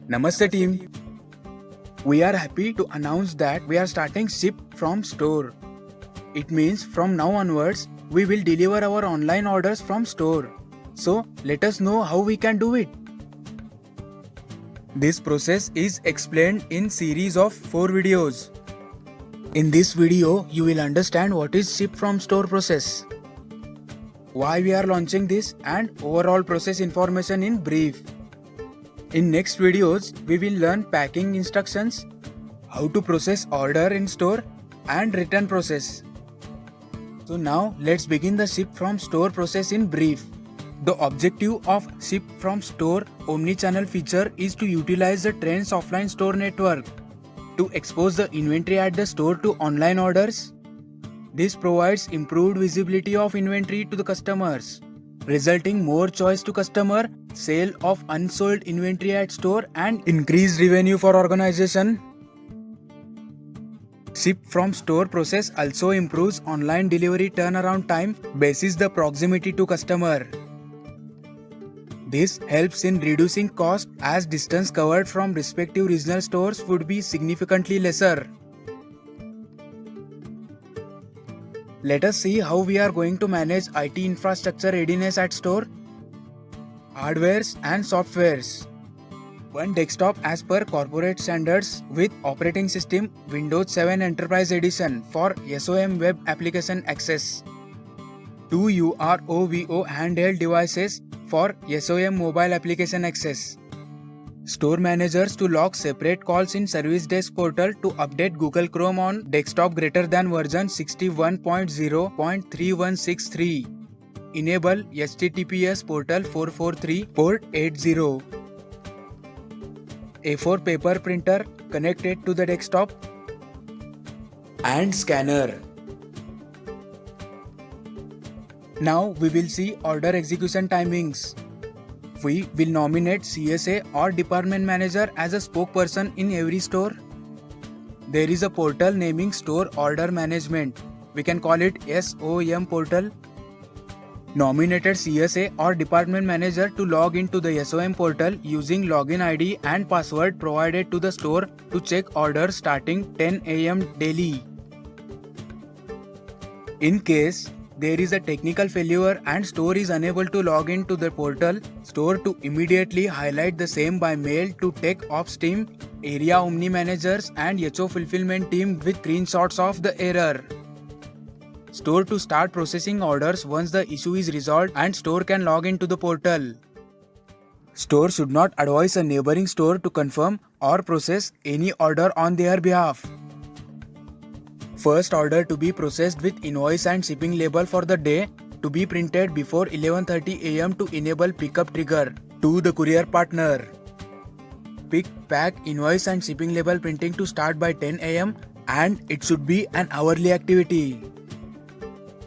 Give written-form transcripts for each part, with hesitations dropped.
Namaste team. We are happy to announce that we are starting Ship from Store. It means from now onwards, we will deliver our online orders from store. So let us know how we can do it. This process is explained in series of 4 videos. In this video, you will understand what is Ship from Store process, why we are launching this, and overall process information in brief. In next videos, we will learn packing instructions, how to process order in store, and return process. So now let's begin the Ship from Store process in brief. The objective of Ship from Store omni-channel feature is to utilize the Trends offline store network to expose the inventory at the store to online orders. This provides improved visibility of inventory to the customers, resulting more choice to customer, sale of unsold inventory at store, and increased revenue for organization. Ship from Store process also improves online delivery turnaround time basis the proximity to customer. This helps in reducing cost as distance covered from respective regional stores would be significantly lesser. Let us see how we are going to manage IT infrastructure readiness at store, hardwares and softwares. One desktop as per corporate standards with operating system Windows 7 Enterprise Edition for SOM web application access. 2 UROVO handheld devices for SOM mobile application access. Store managers to log separate calls in Service Desk portal to update Google Chrome on desktop greater than version 61.0.3163. Enable HTTPS portal 443 port 80. A4 paper printer connected to the desktop and scanner. Now we will see order execution timings. We will nominate CSA or department manager as a spokesperson in every store. There is a portal naming Store Order Management. We can call it SOM portal. Nominated CSA or department manager to log into the SOM portal using login ID and password provided to the store to check orders starting 10 AM daily. In case there is a technical failure and store is unable to log into the portal, store to immediately highlight the same by mail to Tech Ops team, area Omni managers and HO fulfillment team with screenshots of the error. Store to start processing orders once the issue is resolved and store can log into the portal. Store should not advise a neighboring store to confirm or process any order on their behalf. First order to be processed with invoice and shipping label for the day to be printed before 11:30 AM to enable pickup trigger to the courier partner. Pick, pack, invoice and shipping label printing to start by 10 AM and it should be an hourly activity.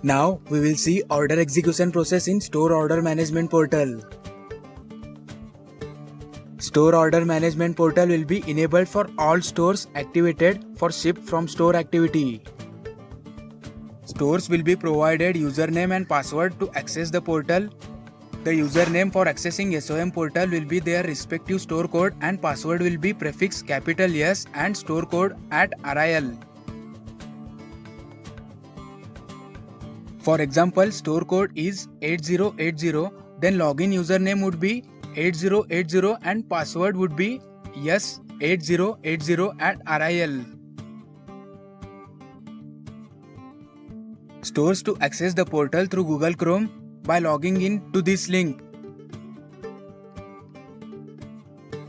Now we will see order execution process in Store Order Management portal. Store Order Management portal will be enabled for all stores activated for Ship from Store activity. Stores will be provided username and password to access the portal. The username for accessing SOM portal will be their respective store code and password will be prefix capital S and store code at RIL. For example, store code is 8080, then login username would be 8080 and password would be yes8080 at RIL. Stores to access the portal through Google Chrome by logging in to this link.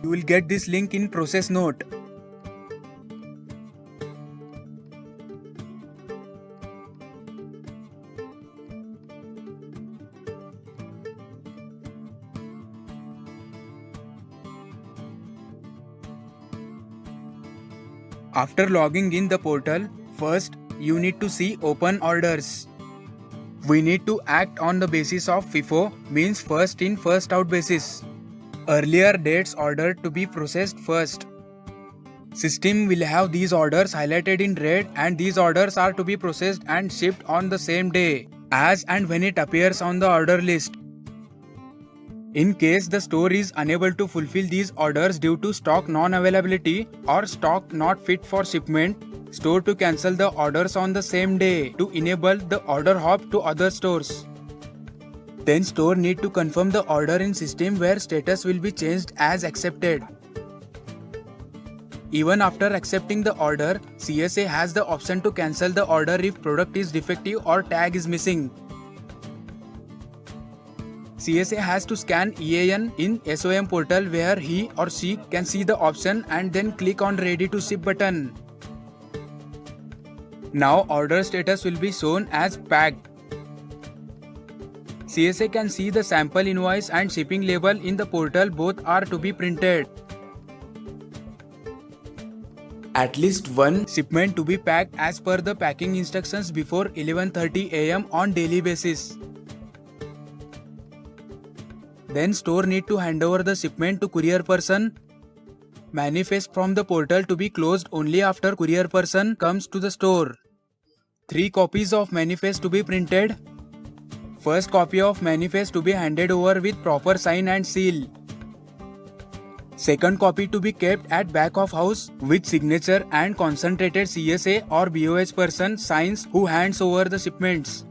You will get this link in process note. After logging in the portal, first you need to see open orders. We need to act on the basis of FIFO, means first in first out basis. Earlier dates order to be processed first. System will have these orders highlighted in red and these orders are to be processed and shipped on the same day as and when it appears on the order list. In case the store is unable to fulfill these orders due to stock non-availability or stock not fit for shipment, store to cancel the orders on the same day to enable the order hop to other stores. Then store need to confirm the order in system where status will be changed as accepted. Even after accepting the order, CSA has the option to cancel the order if product is defective or tag is missing. CSA has to scan EAN in SOM portal where he or she can see the option and then click on Ready to Ship button. Now order status will be shown as packed. CSA can see the sample invoice and shipping label in the portal, both are to be printed. At least one shipment to be packed as per the packing instructions before 11:30 am on daily basis. Then store need to hand over the shipment to courier person. Manifest from the portal to be closed only after courier person comes to the store. 3 copies of manifest to be printed. First copy of manifest to be handed over with proper sign and seal. Second copy to be kept at back of house with signature and concentrated CSA or BOH person signs who hands over the shipments.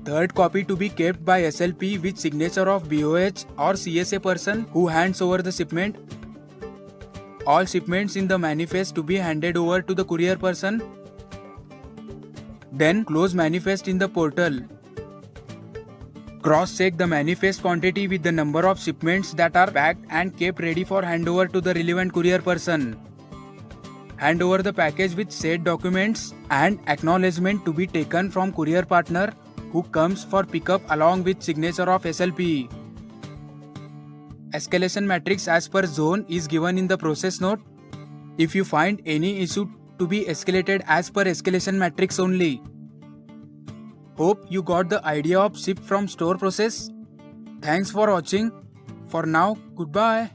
Third copy to be kept by SLP with signature of BOH or CSA person who hands over the shipment. All shipments in the manifest to be handed over to the courier person. Then close manifest in the portal. Cross-check the manifest quantity with the number of shipments that are packed and kept ready for handover to the relevant courier person. Hand over the package with said documents and acknowledgement to be taken from courier partner who comes for pickup along with signature of SLP. Escalation matrix as per zone is given in the process note. If you find any issue to be escalated as per escalation matrix only. Hope you got the idea of ship from store process. Thanks for watching. For now, goodbye.